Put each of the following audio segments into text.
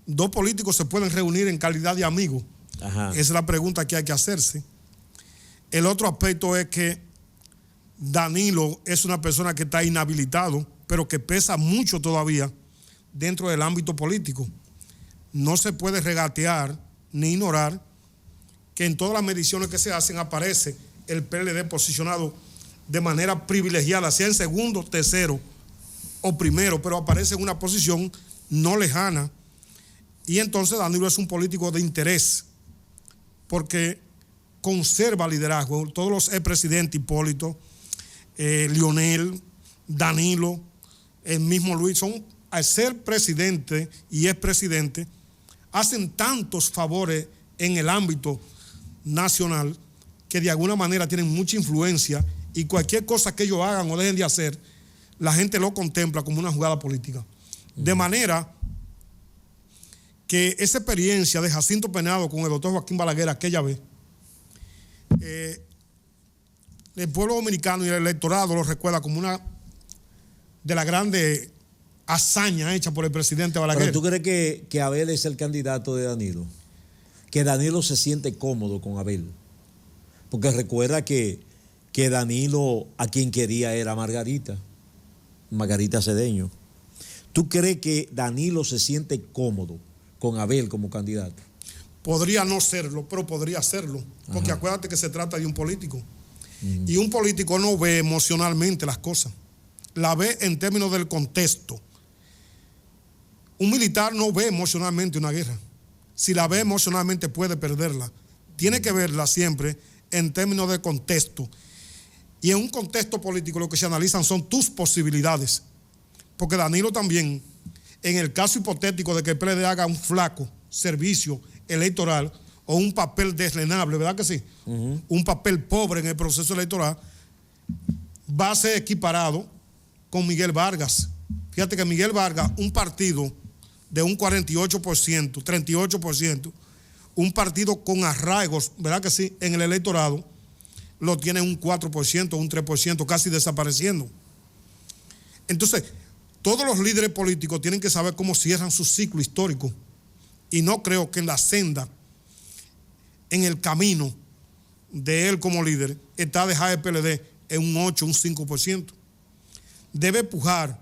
dos políticos se pueden reunir en calidad de amigos. Ajá. Esa es la pregunta que hay que hacerse. El otro aspecto es que Danilo es una persona que está inhabilitado, pero que pesa mucho todavía dentro del ámbito político. No se puede regatear ni ignorar que en todas las mediciones que se hacen aparece el PLD posicionado de manera privilegiada, sea en segundo, tercero o primero, pero aparece en una posición no lejana. Y entonces Danilo es un político de interés, porque conserva liderazgo. Todos los expresidentes, Hipólito, Lionel, Danilo, el mismo Luis, son, al ser presidente y expresidente, hacen tantos favores en el ámbito nacional que de alguna manera tienen mucha influencia, y cualquier cosa que ellos hagan o dejen de hacer, la gente lo contempla como una jugada política. De manera que esa experiencia de Jacinto Penado con el doctor Joaquín Balaguer aquella vez, el pueblo dominicano y el electorado lo recuerda como una de las grandes hazañas hechas por el presidente Balaguer. ¿Pero tú crees que Abel es el candidato de Danilo? Que Danilo se siente cómodo con Abel. Porque recuerda que Danilo a quien quería era Margarita Cedeño. ¿Tú crees que Danilo se siente cómodo con Abel como candidato? Podría no serlo, pero podría serlo. Porque acuérdate que se trata de un político. Y un político no ve emocionalmente las cosas. La ve en términos del contexto. Un militar no ve emocionalmente una guerra. Si la ve emocionalmente puede perderla. Tiene que verla siempre en términos de contexto. Y en un contexto político lo que se analizan son tus posibilidades. Porque Danilo también, en el caso hipotético de que el PLD haga un flaco servicio electoral o un papel deslenable, ¿verdad que sí? Un papel pobre en el proceso electoral, va a ser equiparado con Miguel Vargas. Fíjate que Miguel Vargas, un partido de un 48%, 38%, un partido con arraigos, ¿verdad que sí?, en el electorado, lo tiene un 4%, un 3%, casi desapareciendo. Entonces, todos los líderes políticos tienen que saber cómo cierran su ciclo histórico. Y no creo que en la senda, en el camino de él como líder, está dejar el PLD en un 8, un 5%. Debe pujar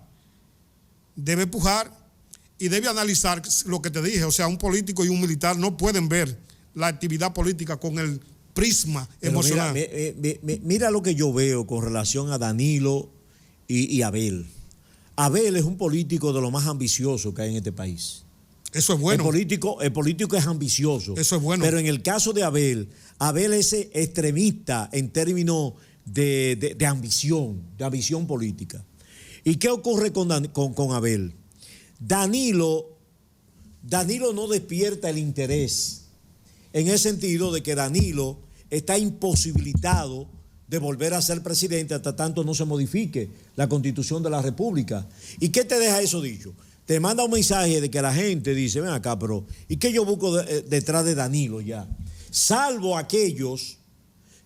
y debe analizar lo que te dije. O sea, un político y un militar no pueden ver la actividad política con el prisma emocional. Mira lo que yo veo con relación a Danilo y Abel. Abel es un político de lo más ambicioso que hay en este país. Eso es bueno. El político es ambicioso. Eso es bueno. Pero en el caso de Abel es extremista en términos de ambición política. ¿Y qué ocurre con Abel? Danilo no despierta el interés en el sentido de que Danilo está imposibilitado de volver a ser presidente hasta tanto no se modifique la Constitución de la República. ¿Y qué te deja eso dicho? Te manda un mensaje de que la gente dice, ven acá, pero ¿y qué yo busco detrás de Danilo ya? Salvo aquellos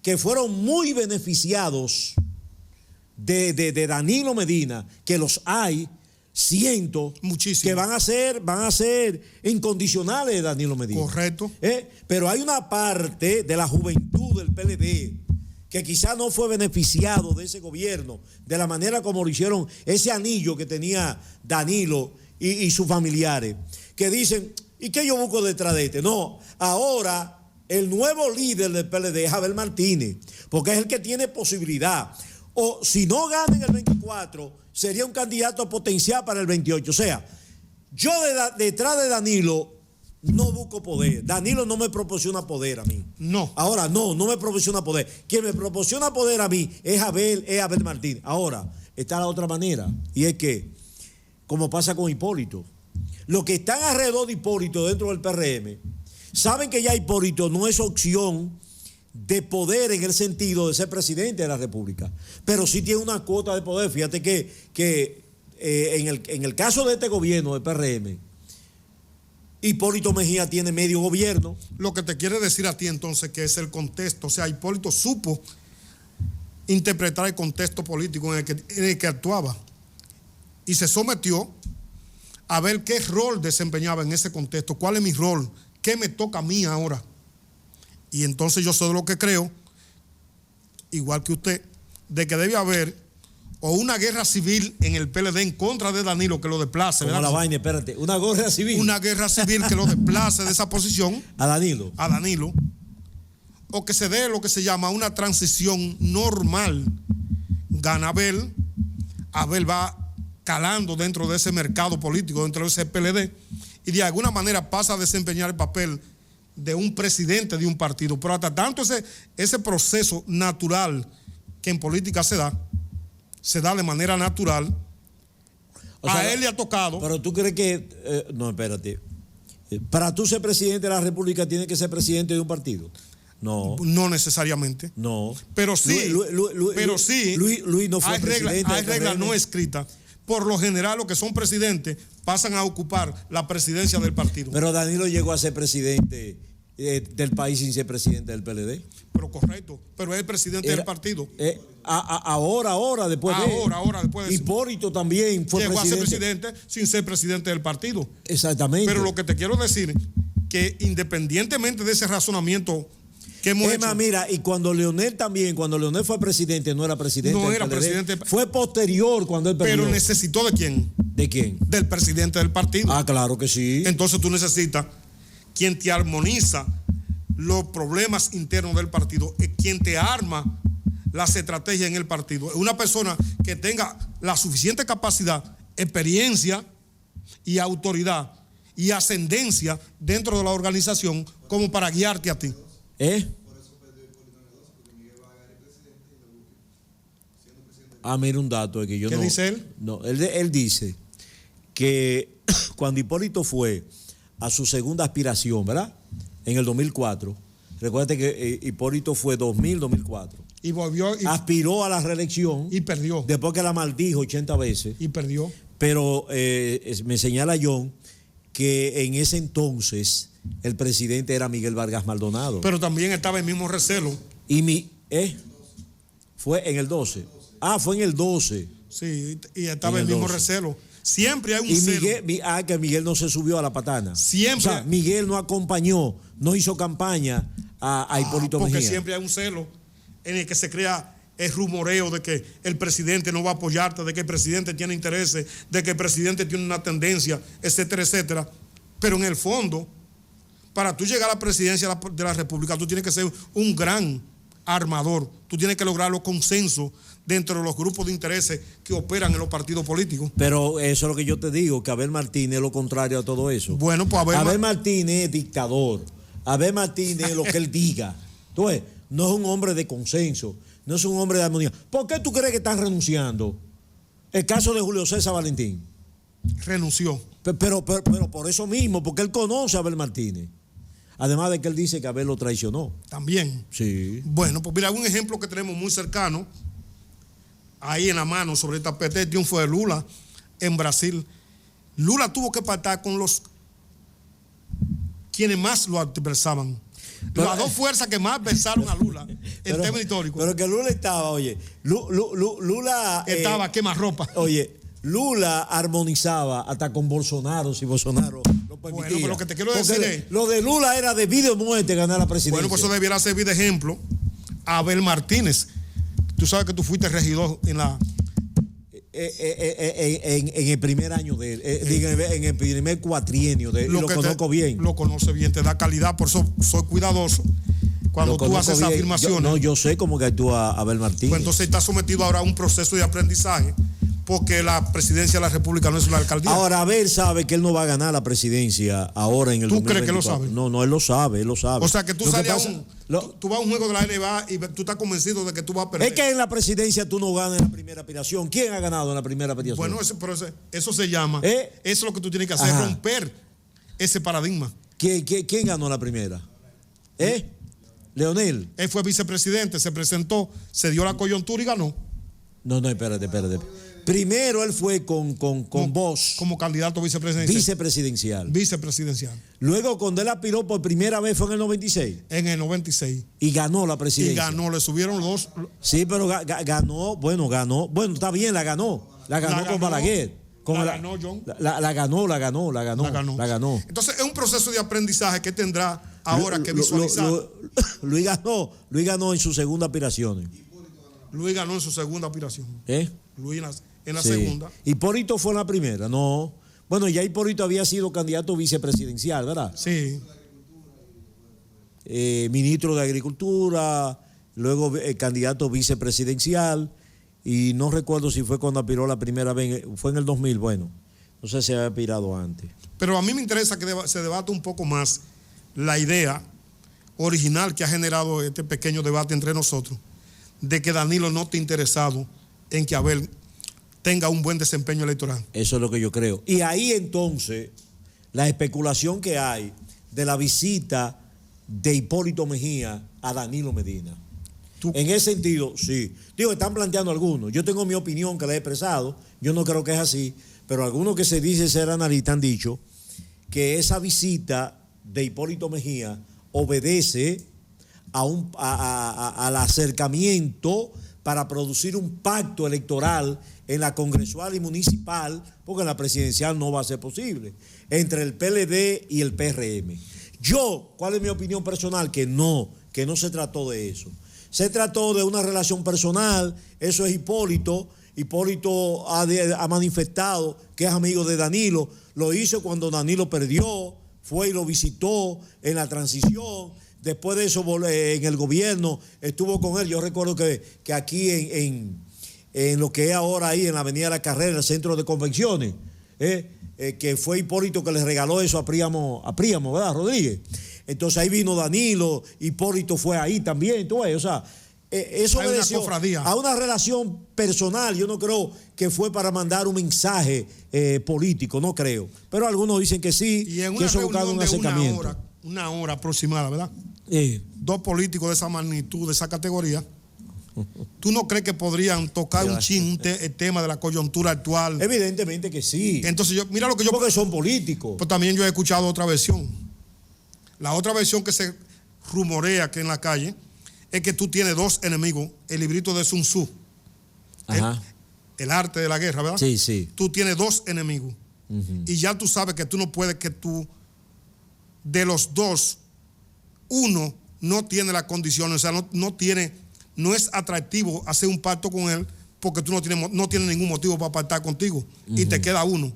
que fueron muy beneficiados de Danilo Medina, que los hay, cientos, muchísimo, que van a ser incondicionales de Danilo Medina. Correcto. Pero hay una parte de la juventud del PLD que quizás no fue beneficiado de ese gobierno, de la manera como lo hicieron, ese anillo que tenía Danilo y sus familiares, que dicen, ¿y qué yo busco detrás de este? No, ahora el nuevo líder del PLD es Abel Martínez, porque es el que tiene posibilidad. O si no gana en el 24, sería un candidato potencial para el 28. O sea, yo detrás de Danilo no busco poder. Danilo no me proporciona poder a mí. No. Ahora, no me proporciona poder. Quien me proporciona poder a mí es Abel Martínez. Ahora, está la otra manera, y es que, como pasa con Hipólito, los que están alrededor de Hipólito dentro del PRM, saben que ya Hipólito no es opción de poder en el sentido de ser presidente de la República, pero sí tiene una cuota de poder. Fíjate que en el caso de este gobierno del PRM, Hipólito Mejía tiene medio gobierno. Lo que te quiere decir a ti entonces que es el contexto. O sea, Hipólito supo interpretar el contexto político en el que actuaba y se sometió a ver qué rol desempeñaba en ese contexto, cuál es mi rol, qué me toca a mí ahora. Y entonces yo soy de lo que creo, igual que usted, de que debe haber o una guerra civil en el PLD en contra de Danilo que lo desplace. Como la vaina, espérate, una guerra civil. Una guerra civil que lo desplace de esa posición. A Danilo. A Danilo. O que se dé lo que se llama una transición normal. Gana Abel. Abel va calando dentro de ese mercado político, dentro de ese PLD, y de alguna manera pasa a desempeñar el papel de un presidente de un partido. Pero hasta tanto ese proceso natural que en política se da de manera natural. O sea, a él le ha tocado. Pero tú crees que, no, espérate, para tú ser presidente de la República tienes que ser presidente de un partido. No. No necesariamente. No. Pero sí. Pero sí. Luis no fue presidente. Hay reglas no escritas. Por lo general, los que son presidentes pasan a ocupar la presidencia del partido. Pero Danilo llegó a ser presidente del país sin ser presidente del PLD. Pero correcto. Pero es el presidente del partido. Ahora, después de. Ahora, después de. Hipólito también fue llegó presidente. a ser presidente sin ser presidente del partido. Exactamente. Pero lo que te quiero decir, que independientemente de ese razonamiento que hemos hecho. Mira, y cuando Leonel fue presidente, no era presidente. No era presidente. Fue posterior cuando él perdió. Pero necesitó ¿de quién? ¿De quién? Del presidente del partido. Ah, claro que sí. Entonces tú necesitas quien te armoniza los problemas internos del partido, es quien te arma las estrategias en el partido. Es una persona que tenga la suficiente capacidad, experiencia y autoridad y ascendencia dentro de la organización como para guiarte a ti. Mira un dato de que yo ¿Qué no. ¿Qué dice él? No, él dice que cuando Hipólito fue a su segunda aspiración, ¿verdad? En el 2004. Recuérdate que Hipólito fue 2000-2004. Y volvió. Aspiró a la reelección. Y perdió. Después que la maldijo 80 veces. Y perdió. Pero me señala John que en ese entonces el presidente era Miguel Vargas Maldonado. Pero también estaba el mismo recelo. Fue en el 12. Fue en el 12. Sí, y estaba el mismo recelo. Siempre hay un celo. Que Miguel no se subió a la patana. Siempre. O sea, Miguel no acompañó, no hizo campaña a Hipólito Mejía. Porque siempre hay un celo en el que se crea el rumoreo de que el presidente no va a apoyarte, de que el presidente tiene intereses, de que el presidente tiene una tendencia, etcétera, etcétera. Pero en el fondo, para tú llegar a la presidencia de la República, tú tienes que ser un gran armador. Tú tienes que lograr los consensos dentro de los grupos de intereses que operan en los partidos políticos. Pero eso es lo que yo te digo, que Abel Martínez es lo contrario a todo eso. Bueno, pues Abel Martínez es dictador. Abel Martínez es lo que él diga. Entonces, no es un hombre de consenso, no es un hombre de armonía. ¿Por qué tú crees que están renunciando? El caso de Julio César Valentín. Renunció. Pero por eso mismo, porque él conoce a Abel Martínez. Además de que él dice que Abel lo traicionó. También. Sí. Bueno, pues mira, un ejemplo que tenemos muy cercano, ahí en la mano, sobre el tapete de triunfo de Lula en Brasil. Lula tuvo que pactar con quienes más lo adversaban. Las dos fuerzas que más adversaron a Lula en términos históricos. Pero que Lula estaba, oye, Lula estaba quemarropa. Oye, Lula armonizaba hasta con Bolsonaro, si Bolsonaro lo permitía. Bueno, pero lo que te quiero decir es... Lo de Lula era de vida o muerte ganar la presidencia. Bueno, pues eso debiera servir de ejemplo a Abel Martínez. Tú sabes que tú fuiste regidor en la... En el primer año de él, en el primer cuatrienio de él, lo conozco bien. Lo conoce bien, te da calidad, por eso soy cuidadoso cuando tú haces esas afirmaciones. Yo sé cómo que actúa Abel Martínez. Pues entonces está sometido ahora a un proceso de aprendizaje, porque la presidencia de la República no es una alcaldía. Ahora Abel sabe que él no va a ganar la presidencia ahora en el 2024. ¿Tú crees que lo sabe? No, él lo sabe, O sea que tú tú vas a un juego de la NBA y tú estás convencido de que tú vas a perder. Es que en la presidencia tú no ganas en la primera aspiración. ¿Quién ha ganado en la primera aspiración? Bueno, eso se llama. Eso es lo que tú tienes que hacer, romper ese paradigma. ¿Quién ganó la primera? Leonel. Él fue vicepresidente, se presentó, se dio la coyuntura y ganó. No, espérate. Primero él fue con Bosch. Como candidato vicepresidencial. Vicepresidencial. Luego cuando él aspiró por primera vez fue en el 96. En el 96. Y ganó la presidencia. Y ganó, le subieron Sí, pero ganó. Bueno, está bien, la ganó. La ganó con Balaguer. La ganó, John. La ganó. Entonces, es un proceso de aprendizaje que tendrá ahora que visualizar. Luis ganó en su segunda aspiración. Luis ganó en su segunda aspiración. Luis en la segunda. Hipólito fue en la primera, no. Bueno, ya Hipólito había sido candidato vicepresidencial, ¿verdad? Sí. Ministro de Agricultura, luego candidato vicepresidencial, y no recuerdo si fue cuando aspiró la primera vez, fue en el 2000, bueno, no sé si había aspirado antes. Pero a mí me interesa que se debate un poco más la idea original que ha generado este pequeño debate entre nosotros, de que Danilo no está interesado en que Abel tenga un buen desempeño electoral. Eso es lo que yo creo. Y ahí entonces, la especulación que hay de la visita de Hipólito Mejía a Danilo Medina. En ese sentido, sí. Digo, están planteando algunos. Yo tengo mi opinión que la he expresado. Yo no creo que es así. Pero algunos que se dicen ser analistas han dicho que esa visita de Hipólito Mejía obedece al acercamiento para producir un pacto electoral en la congresual y municipal, porque en la presidencial no va a ser posible, entre el PLD y el PRM. ¿Cuál es mi opinión personal? Que no se trató de eso. Se trató de una relación personal, eso es Hipólito. Hipólito ha manifestado que es amigo de Danilo, lo hizo cuando Danilo perdió, fue y lo visitó en la transición, después de eso en el gobierno estuvo con él. Yo recuerdo que aquí en lo que es ahora ahí en la Avenida de la Carrera, en el centro de convenciones, que fue Hipólito que le regaló eso a Príamo, ¿verdad, Rodríguez? Entonces ahí vino Danilo, Hipólito fue ahí también, o sea, eso obedeció a una relación personal. Yo no creo que fue para mandar un mensaje político, no creo. Pero algunos dicen que sí, y en que eso buscaba un acercamiento. Una hora aproximada, ¿verdad? Dos políticos de esa magnitud, de esa categoría. ¿Tú no crees que podrían tocar un chin el tema de la coyuntura actual? Evidentemente que sí. Entonces, mira lo que yo... Porque son políticos. Pues también yo he escuchado otra versión. La otra versión que se rumorea que en la calle es que tú tienes dos enemigos. El librito de Sun Tzu. El arte de la guerra, ¿verdad? Sí, sí. Tú tienes dos enemigos. Y ya tú sabes que tú no puedes, que tú, de los dos, uno no tiene las condiciones, o sea, no es atractivo hacer un pacto con él porque tú no tienes ningún motivo para pactar contigo. Y te queda uno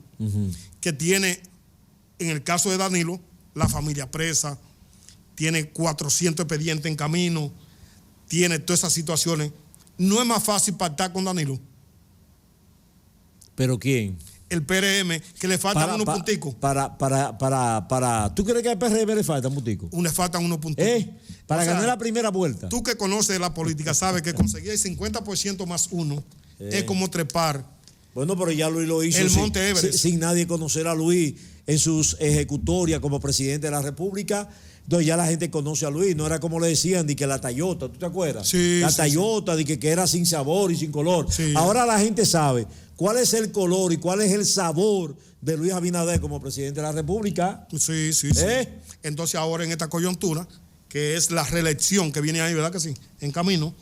que tiene, en el caso de Danilo, la familia presa, tiene 400 expedientes en camino, tiene todas esas situaciones. No es más fácil pactar con Danilo. ¿Pero quién? El PRM, que le faltan unos punticos. ¿Tú crees que al PRM le faltan punticos? Le faltan unos punticos. Para ganar la primera vuelta. Tú que conoces la política sabes que conseguir el 50% más uno es como trepar. Bueno, pero ya Luis lo hizo el Monte Everest. Sin nadie conocer a Luis en sus ejecutorias como presidente de la República. Entonces ya la gente conoce a Luis. No era como le decían, de que la Tayota, ¿tú te acuerdas? Sí, la Tayota, de que era sin sabor y sin color. Sí. Ahora la gente sabe cuál es el color y cuál es el sabor de Luis Abinader como presidente de la República. Sí. Entonces ahora en esta coyuntura, que es la reelección que viene ahí, ¿verdad que sí? En camino.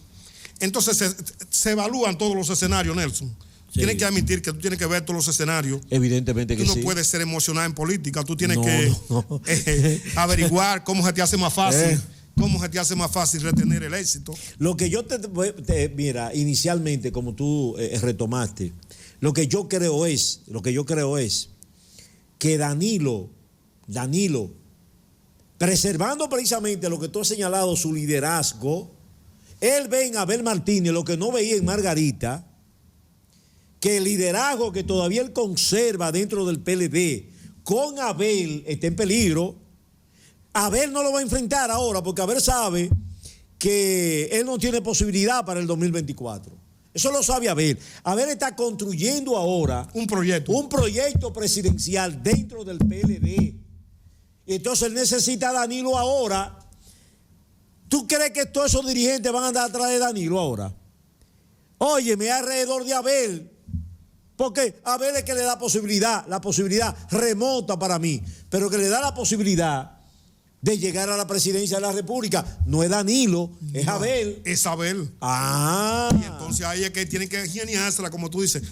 Entonces se evalúan todos los escenarios, Nelson. Sí. Tienes que admitir que tú tienes que ver todos los escenarios. Evidentemente que sí. Tú no puedes ser emocionado en política. Tú tienes que averiguar cómo se te hace más fácil. ¿Cómo se te hace más fácil retener el éxito? Lo que yo mira, inicialmente, como tú retomaste, lo que yo creo es que Danilo, preservando precisamente lo que tú has señalado, su liderazgo, él ve en Abel Martínez lo que no veía en Margarita, que el liderazgo que todavía él conserva dentro del PLD con Abel está en peligro. Abel no lo va a enfrentar ahora porque Abel sabe que él no tiene posibilidad para el 2024. Eso lo sabe Abel. Abel está construyendo ahora un proyecto presidencial dentro del PLD. Y entonces él necesita a Danilo ahora. ¿Tú crees que todos esos dirigentes van a andar atrás de Danilo ahora? Óyeme, alrededor de Abel. Porque Abel es que le da la posibilidad remota para mí, pero que le da la posibilidad de llegar a la presidencia de la República. No es Danilo, es Abel. Es Abel. Ah. Y entonces ahí es que tienen que ingeniársela, como tú dices,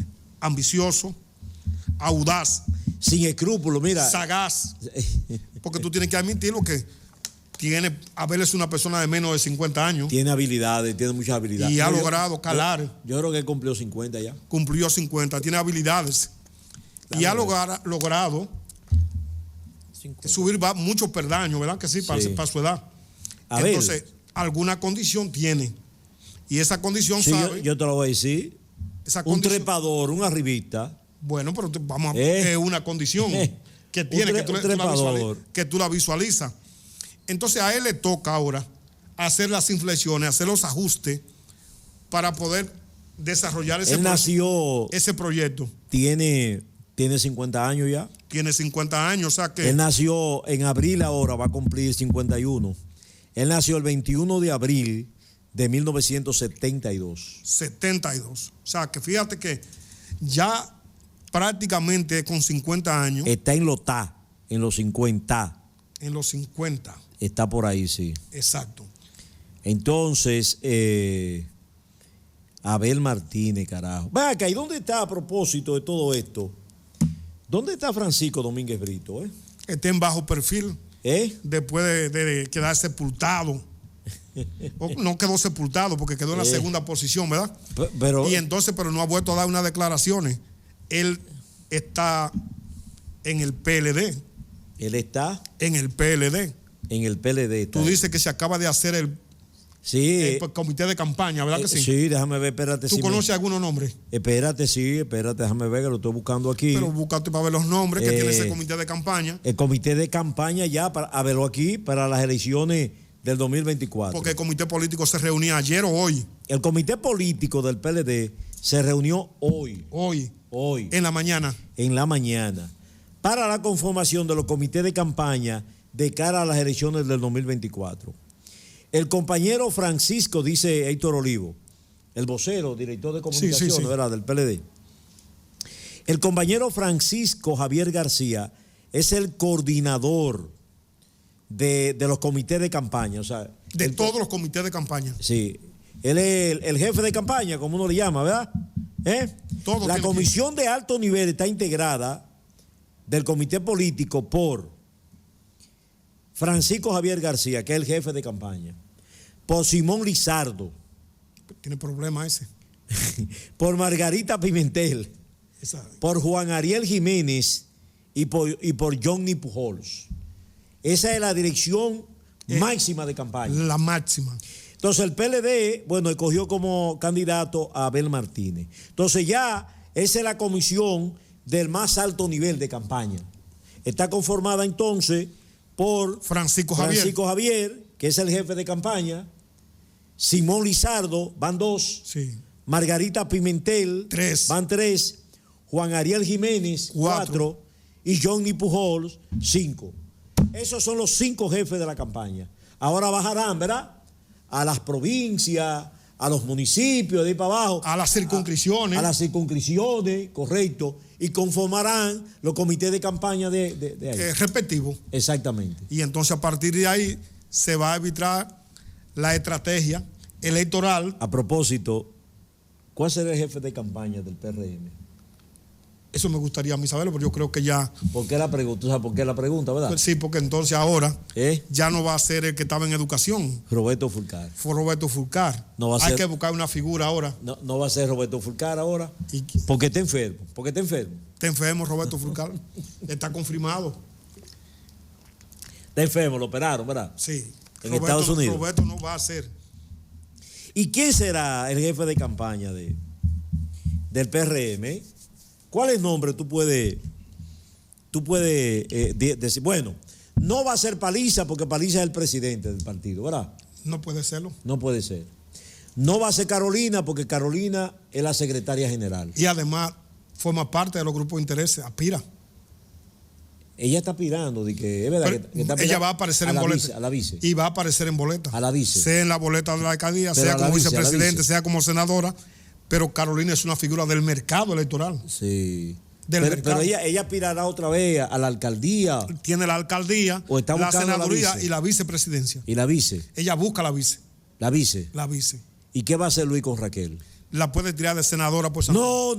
ambicioso, audaz, sin escrúpulos, mira. sagaz, porque tú tienes que admitirlo que Abel es una persona de menos de 50 años. Tiene habilidades, tiene muchas habilidades. Y ha logrado calar. Yo creo que él cumplió 50 ya. Cumplió 50, tiene habilidades. Y ha logrado 50. Subir muchos peldaños, ¿verdad? Que sí, para su edad. Entonces, alguna condición tiene. Y esa condición, ¿sabe? Yo te lo voy a decir. Un trepador, una arribista. Bueno, pero vamos a es una condición que tiene, que tú la visualizas. Entonces a él le toca ahora hacer las inflexiones, hacer los ajustes para poder desarrollar ese proyecto. Tiene 50 años ya. Tiene 50 años, o sea que... Él nació en abril ahora, va a cumplir 51. Él nació el 21 de abril de 1972. 72. O sea que fíjate que ya prácticamente con 50 años... Está en los 50. En los 50. Está por ahí, sí. Exacto. Entonces, Abel Martínez, carajo. Ve acá, ¿y dónde está a propósito de todo esto? ¿Dónde está Francisco Domínguez Brito? Está en bajo perfil. Después de quedar sepultado. No quedó sepultado porque quedó en la segunda posición, ¿verdad? Pero no ha vuelto a dar unas declaraciones. Él está en el PLD. Él está en el PLD. En el PLD. Tú dices que se acaba de hacer el comité de campaña, ¿verdad que sí? Sí, déjame ver, espérate. ¿Tú conoces algunos nombres? Espérate, déjame ver que lo estoy buscando aquí. Pero búscate para ver los nombres que tiene ese comité de campaña. El comité de campaña ya, a verlo aquí, para las elecciones del 2024. Porque el comité político se reunía ayer o hoy. El comité político del PLD se reunió hoy. Hoy. En la mañana. En la mañana. Para la conformación de los comités de campaña de cara a las elecciones del 2024. El compañero Francisco, dice Héctor Olivo, el vocero, director de comunicación, ¿verdad?, del PLD. El compañero Francisco Javier García es el coordinador de los comités de campaña. O sea, todos los comités de campaña. Sí. Él es el jefe de campaña, como uno le llama, ¿verdad? La comisión de alto nivel está integrada del comité político por Francisco Javier García, que es el jefe de campaña, por Simón Lizardo. Tiene problema ese. Por Margarita Pimentel, por Juan Ariel Jiménez y por Johnny Pujols. Esa es la dirección máxima de campaña. La máxima. Entonces el PLD, escogió como candidato a Abel Martínez. Entonces ya esa es la comisión del más alto nivel de campaña. Está conformada entonces por Francisco Javier, que es el jefe de campaña, Simón Lizardo, van 2, sí. Margarita Pimentel, 3, van 3, Juan Ariel Jiménez, 4, y Johnny Pujols, 5. Esos son los 5 jefes de la campaña. Ahora bajarán, ¿verdad?, a las provincias, a los municipios, de ahí para abajo. A las circunscripciones. A las circunscripciones, correcto. Y conformarán los comités de campaña de ahí. Respectivos. Exactamente. Y entonces a partir de ahí se va a arbitrar la estrategia electoral. A propósito, ¿cuál será el jefe de campaña del PRM? Eso me gustaría a mí saberlo, pero yo creo que ya... ¿Por qué la pregunta? ¿Tú sabes por qué la pregunta, verdad? Pues sí, porque entonces ahora ya no va a ser el que estaba en educación. Roberto Fulcar. Fue Roberto Fulcar. No va a Hay ser, que buscar una figura ahora. No va a ser Roberto Fulcar ahora. Porque está enfermo. Está enfermo Roberto Fulcar. Está confirmado. Está enfermo, lo operaron, ¿verdad? Sí. En Estados Unidos. Roberto no va a ser. ¿Y quién será el jefe de campaña del PRM? ¿Cuáles nombres tú puedes decir? Bueno, no va a ser Paliza porque Paliza es el presidente del partido, ¿verdad? No puede serlo. No puede ser. No va a ser Carolina porque Carolina es la secretaria general. Y además forma parte de los grupos de interés, aspira. Ella está aspirando, de que es verdad que está ella va a aparecer en boleta. A la vice. Y va a aparecer en boleta. A la vice. Sea en la boleta de la alcaldía, sea como vicepresidente, sea como senadora. Pero Carolina es una figura del mercado electoral. Sí. Pero ella aspirará otra vez a la alcaldía. Tiene la alcaldía, la senaduría y la vicepresidencia. ¿Y la vice? Ella busca la vice. ¿La vice? La vice. ¿Y qué va a hacer Luis con Raquel? La puede tirar de senadora por San No.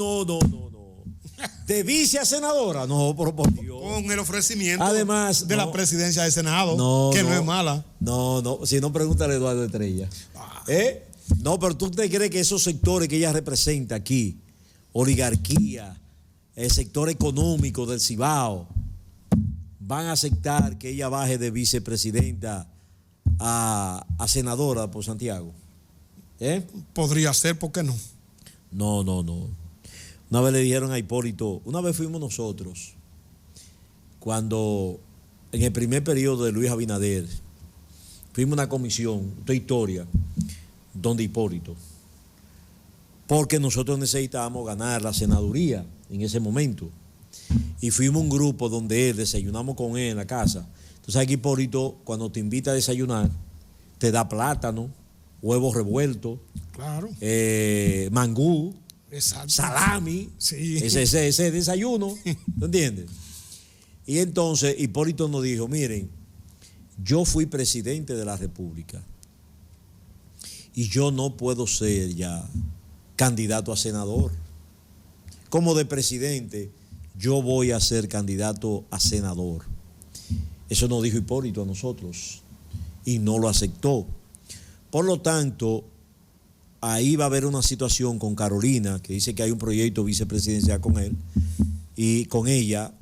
de vice a senadora. No, por Dios. Con el ofrecimiento Además, de la presidencia del Senado, no es mala. No, si no, pregúntale a Eduardo Estrella. No, pero tú te crees que esos sectores que ella representa aquí, oligarquía, el sector económico del Cibao, van a aceptar que ella baje de vicepresidenta a senadora por Santiago? Podría ser, ¿por qué no? No. Una vez le dijeron a Hipólito, una vez fuimos nosotros, cuando en el primer periodo de Luis Abinader, fuimos a una comisión, esta historia, donde Hipólito, porque nosotros necesitábamos ganar la senaduría en ese momento. Y fuimos un grupo donde desayunamos con él en la casa. Tú sabes que Hipólito, cuando te invita a desayunar, te da plátano, huevos revueltos, claro, mangú, exacto, salami, sí, ese desayuno, ¿tú entiendes? Y entonces Hipólito nos dijo, miren, yo fui presidente de la República y yo no puedo ser ya candidato a senador. Como de presidente, yo voy a ser candidato a senador. Eso nos dijo Hipólito a nosotros y no lo aceptó. Por lo tanto, ahí va a haber una situación con Carolina, que dice que hay un proyecto vicepresidencial con él, y con ella,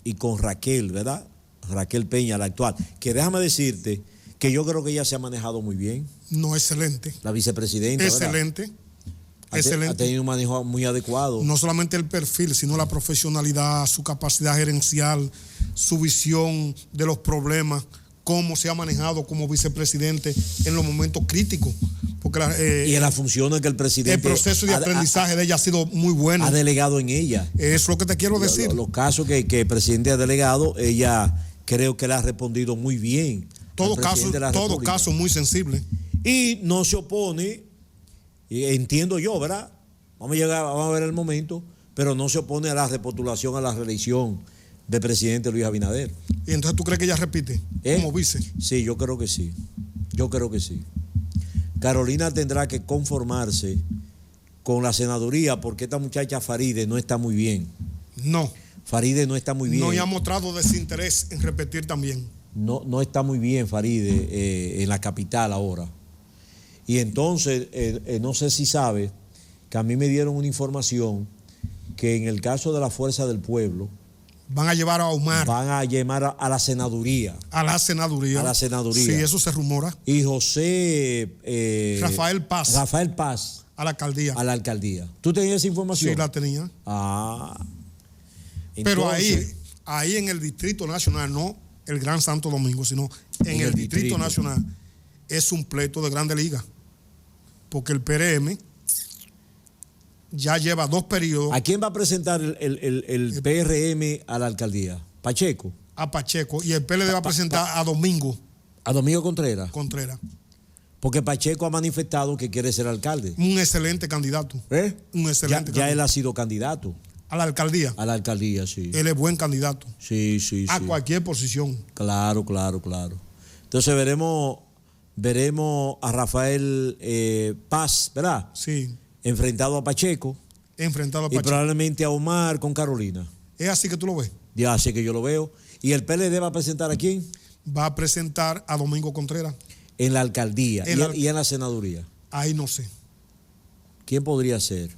y con Raquel, ¿verdad? Raquel Peña, la actual. Que déjame decirte que yo creo que ella se ha manejado muy bien. No, excelente. La vicepresidenta, excelente. ¿verdad? Excelente. Ha tenido un manejo muy adecuado. No solamente el perfil, sino la profesionalidad, su capacidad gerencial, su visión de los problemas, cómo se ha manejado como vicepresidente en los momentos críticos. Porque y en las funciones que el presidente... El proceso de aprendizaje de ella ha sido muy bueno. Ha delegado en ella. Eso es lo que te quiero decir. Los casos que el presidente ha delegado, a creo que le ha respondido muy bien. Todo caso muy sensible. Y no se opone, entiendo yo, ¿verdad? Vamos a ver el momento, pero no se opone a la repostulación, a la reelección del presidente Luis Abinader. ¿Y entonces tú crees que ella repite como vice? Sí, yo creo que sí. Carolina tendrá que conformarse con la senaduría porque esta muchacha Faride no está muy bien. No. Faride no está muy bien. No, y ha mostrado desinterés en repetir también. No está muy bien Faride en la capital ahora. Y entonces, no sé si sabe que a mí me dieron una información que en el caso de la Fuerza del Pueblo van a llevar a Omar. Van a llamar a la senaduría. A la senaduría. Sí, eso se rumora. Y José... Rafael Paz. A la alcaldía. ¿Tú tenías esa información? Sí, la tenía. Entonces, pero ahí en el Distrito Nacional, no el Gran Santo Domingo, sino en el Distrito Nacional, es un pleito de Grande Liga. Porque el PRM ya lleva 2 periodos. ¿A quién va a presentar el PRM a la alcaldía? ¿Pacheco? A Pacheco. Y el PLD va a presentar a Domingo. ¿A Domingo Contreras? Contreras. Porque Pacheco ha manifestado que quiere ser alcalde. Un excelente candidato. Un excelente candidato. Ya él ha sido candidato. ¿A la alcaldía? A la alcaldía, sí. Él es buen candidato. Sí. A cualquier posición. Claro. Entonces veremos a Rafael Paz, ¿verdad? Sí. Enfrentado a Pacheco. Y probablemente a Omar con Carolina. ¿Es así que tú lo ves? Ya, así que yo lo veo. ¿Y el PLD va a presentar a quién? Va a presentar a Domingo Contreras. En la alcaldía y en la senaduría. Ahí no sé. ¿Quién podría ser?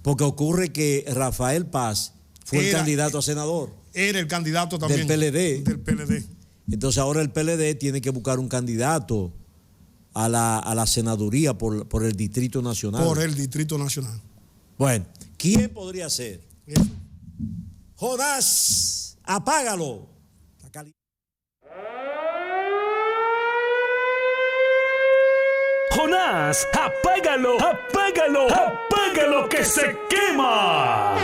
Porque ocurre que Rafael Paz fue el candidato a senador. Era el candidato también. Del PLD. Entonces ahora el PLD tiene que buscar un candidato a la senaduría por el Distrito Nacional. Por el Distrito Nacional. Bueno, ¿quién podría ser? Eso. Jonás, apágalo. Jonás, apágalo que se quema.